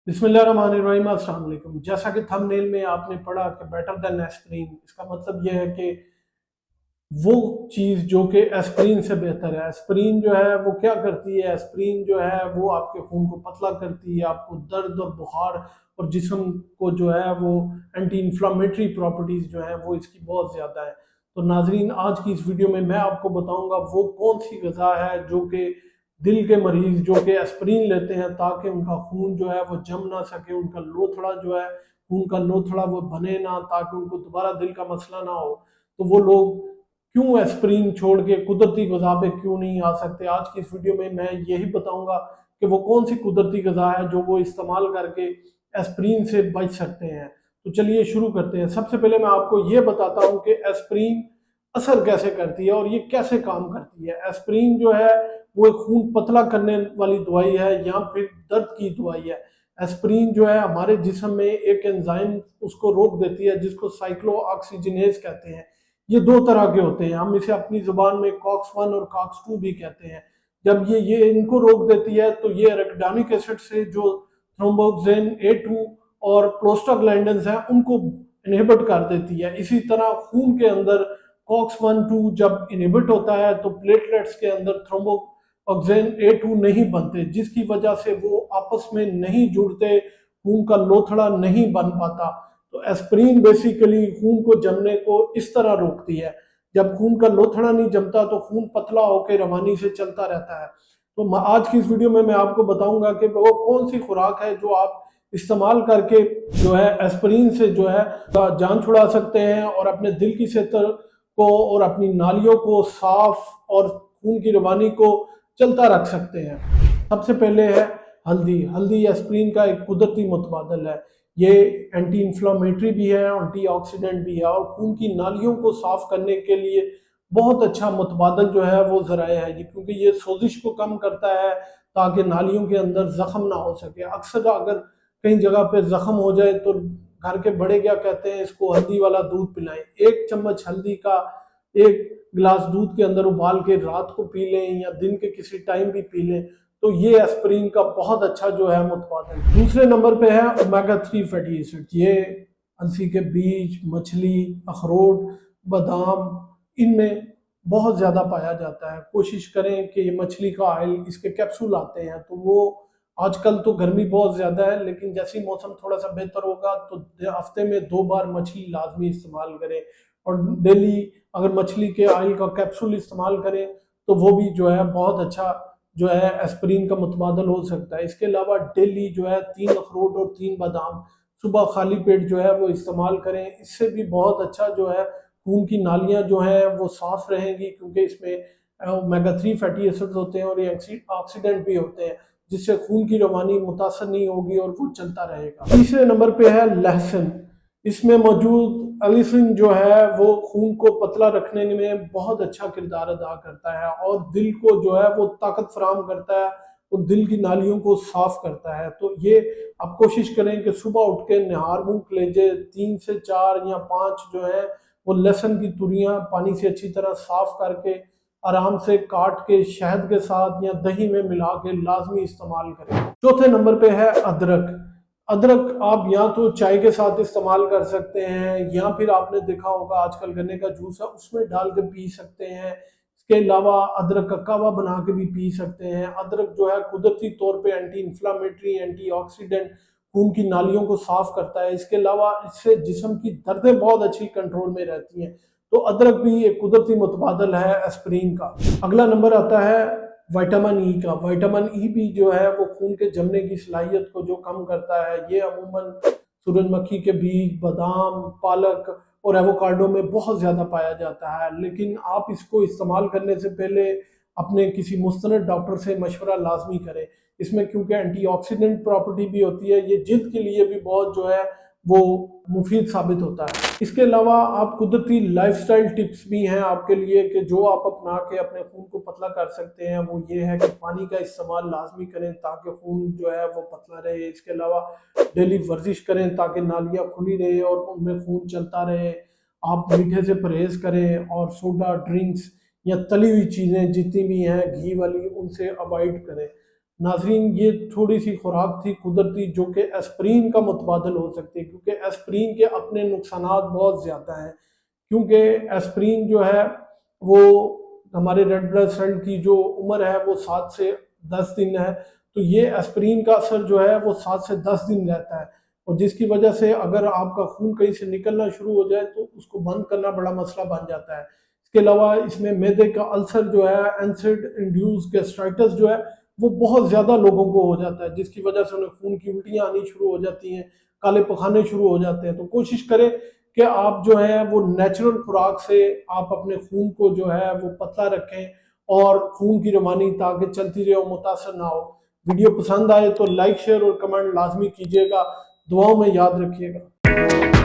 बिस्मिल्लाहिर्रहमानिर्रहीम, अस्सलाम वालेकुम। जैसा कि थंबनेल में आपने पढ़ा कि बेटर देन एस्प्रिन, इसका मतलब यह है कि वो चीज़ जो कि एस्प्रिन से बेहतर है। एस्प्रिन जो है वो क्या करती है? एस्प्रिन जो है वो आपके खून को पतला करती है, आपको दर्द और बुखार और जिस्म को जो है वो एंटी इन्फ्लामेटरी प्रॉपर्टीज़ जो है वो इसकी बहुत ज़्यादा है। तो नाजरीन, आज की इस वीडियो में मैं आपको बताऊंगा वो कौन सी ग़िज़ा है जो कि दिल के मरीज़ जो कि एस्प्रिन लेते हैं ताकि उनका खून जो है वो जम ना सके, उनका लोथड़ा जो है खून का लोथड़ा वो बने ना, ताकि उनको दोबारा दिल का मसला ना हो। तो वो लोग क्यों एस्प्रिन छोड़ के कुदरती ग़िज़ा पे क्यों नहीं आ सकते? आज की इस वीडियो में मैं यही बताऊंगा कि वो कौन सी कुदरती ग़िज़ा है जो वो इस्तेमाल करके एस्प्रिन से बच सकते हैं। तो चलिए शुरू करते हैं। सबसे पहले मैं आपको ये बताता हूँ कि एस्प्रिन असर कैसे करती है और ये कैसे काम करती है। एस्प्रिन जो है वो एक खून पतला करने वाली दवाई है या फिर दर्द की दवाई है। एस्प्रिन जो है हमारे जिस्म में एक एंजाइम उसको रोक देती है जिसको साइक्लो ऑक्सीजनेज कहते हैं। ये दो तरह के होते हैं, हम इसे अपनी जुबान में कॉक्स 1 और कॉक्स 2 भी कहते हैं। जब ये इनको रोक देती है तो ये एराकिडोनिक एसिड से जो थ्रोम्बोक्सिन A2 और प्रोस्टाग्लैंडिन्स हैं उनको इनहिबिट कर देती है। इसी तरह खून के अंदर कॉक्स 1-2 जब इनहिबिट होता है तो प्लेटलेट्स के अंदर थ्रोम्बोक्सिन A2 नहीं बनते, जिसकी वजह से वो आपस में नहीं जुड़ते, खून का लोथड़ा नहीं बन पाता। तो एस्प्रिन बेसिकली खून को जमने को इस तरह रोकती है। जब खून का लोथड़ा नहीं जमता तो खून पतला होकर रवानी से चलता रहता है। तो आज की इस वीडियो में मैं आपको बताऊंगा कि वो कौन सी खुराक है जो आप इस्तेमाल करके जो है एस्प्रिन से जो है जान छुड़ा सकते हैं और अपने दिल की सेहत को और अपनी नालियों को साफ और खून की रवानी को चलता रख सकते हैं। सबसे पहले है हल्दी। हल्दी एस्प्रिन का एक कुदरती मुतबादल है। ये एंटी इन्फ्लामेटरी भी है, एंटीऑक्सीडेंट भी है और खून की नालियों को साफ करने के लिए बहुत अच्छा मुतबादल जो है वो ज़राया है, क्योंकि ये सोजिश को कम करता है ताकि नालियों के अंदर जख्म ना हो सके। अक्सर अगर कहीं जगह पे जख्म हो जाए तो घर के बड़े क्या कहते हैं, इसको हल्दी वाला दूध पिलाएं। 1 चम्मच हल्दी का 1 गिलास दूध के अंदर उबाल के रात को पी लें या दिन के किसी टाइम भी पी लें, तो ये एस्प्रिन का बहुत अच्छा जो है मुतबादल। दूसरे नंबर पे है ओमेगा 3 फैटी एसिड। ये अलसी के बीज, मछली, अखरोट, बादाम, इनमें बहुत ज़्यादा पाया जाता है। कोशिश करें कि ये मछली का ऑयल, इसके कैप्सूल आते हैं, तो वो आजकल तो गर्मी बहुत ज़्यादा है लेकिन जैसे ही मौसम थोड़ा सा बेहतर होगा तो हफ्ते में 2 बार मछली लाजमी इस्तेमाल करें और डेली अगर मछली के ऑयल का कैप्सूल इस्तेमाल करें तो वो भी जो है बहुत अच्छा जो है एस्प्रिन का मुतबादल हो सकता है। इसके अलावा डेली जो है 3 अखरोट और 3 बादाम सुबह खाली पेट जो है वो इस्तेमाल करें। इससे भी बहुत अच्छा जो है खून की नालियाँ जो हैं वो साफ रहेंगी, क्योंकि इसमें ओमेगा 3 फैटी एसिड्स होते हैं और ये ऑक्सीडेंट भी होते हैं, जिससे खून की रवानी मुतासर नहीं होगी और वो चलता रहेगा। तीसरे नंबर पे है लहसुन। इसमें मौजूद अलिसिन जो है वो खून को पतला रखने में बहुत अच्छा किरदार अदा करता है और दिल को जो है वो ताकत फराहम करता है और दिल की नालियों को साफ करता है। तो ये आप कोशिश करें कि सुबह उठ के निहार मुंह कलेजे 3 से 4 या 5 जो है वो लहसुन की तुरियां पानी से अच्छी तरह साफ करके आराम से काट के शहद के साथ या दही में मिला के लाजमी इस्तेमाल करें। चौथे नंबर पे है अदरक। अदरक आप या तो चाय के साथ इस्तेमाल कर सकते हैं या फिर आपने देखा होगा आजकल गन्ने का जूस है उसमें डाल के पी सकते हैं। इसके अलावा अदरक का कावा बना के भी पी सकते हैं। अदरक जो है कुदरती तौर पे एंटी इन्फ्लामेटरी, एंटीऑक्सीडेंट, खून की नालियों को साफ करता है। इसके अलावा इससे जिस्म की दर्दें बहुत अच्छी कंट्रोल में रहती हैं। तो अदरक भी एक कुदरती मुतबादल है एस्प्रिन का। अगला नंबर आता है विटामिन ई का। विटामिन ई भी जो है वो खून के जमने की सलाहियत को जो कम करता है। ये अमूमन सूरजमुखी के बीज, बादाम, पालक और एवोकाडो में बहुत ज़्यादा पाया जाता है, लेकिन आप इसको इस्तेमाल करने से पहले अपने किसी मुस्तनद डॉक्टर से मशवरा लाजमी करें। इसमें क्योंकि एंटीऑक्सीडेंट प्रॉपर्टी भी होती है, ये जिल्द के लिए भी बहुत जो है वो मुफीद साबित होता है। इसके अलावा आप कुदरती लाइफस्टाइल टिप्स भी हैं आपके लिए कि जो आप अपना के अपने खून को पतला कर सकते हैं। वो ये है कि पानी का इस्तेमाल लाजमी करें ताकि खून जो है वो पतला रहे। इसके अलावा डेली वर्जिश करें ताकि नालियाँ खुली रहे और उनमें खून चलता रहे। आप मीठे से परहेज़ करें और सोडा ड्रिंक्स या तली हुई चीज़ें जितनी भी हैं घी वाली उनसे अवॉइड करें। नाजरीन, ये थोड़ी सी खुराक थी कुदरती जो कि एस्प्रीन का मुतबादल हो सकती है, क्योंकि एस्प्रीन के अपने नुकसानात बहुत ज़्यादा हैं। क्योंकि एस्प्रीन जो है वो हमारे रेड ब्लड सेल की जो उम्र है वो 7 से 10 दिन है, तो ये एस्प्रीन का असर जो है वो 7 से 10 दिन रहता है, और जिसकी वजह से अगर आपका खून कहीं से निकलना शुरू हो जाए तो उसको बंद करना बड़ा मसला बन जाता है। इसके अलावा इसमें मैदे का अल्सर जो है, एसिड इंड्यूस गैस्ट्राइटिस जो है वो बहुत ज़्यादा लोगों को हो जाता है, जिसकी वजह से उन्हें खून की उल्टियाँ आनी शुरू हो जाती हैं, काले पखाने शुरू हो जाते हैं। तो कोशिश करें कि आप जो है वो नेचुरल खुराक से आप अपने खून को जो है वो पतला रखें, और खून की रवानी ताकि चलती रहे और मुतासर ना हो। वीडियो पसंद आए तो लाइक शेयर और कमेंट लाजमी कीजिएगा। दुआओं में याद रखिएगा।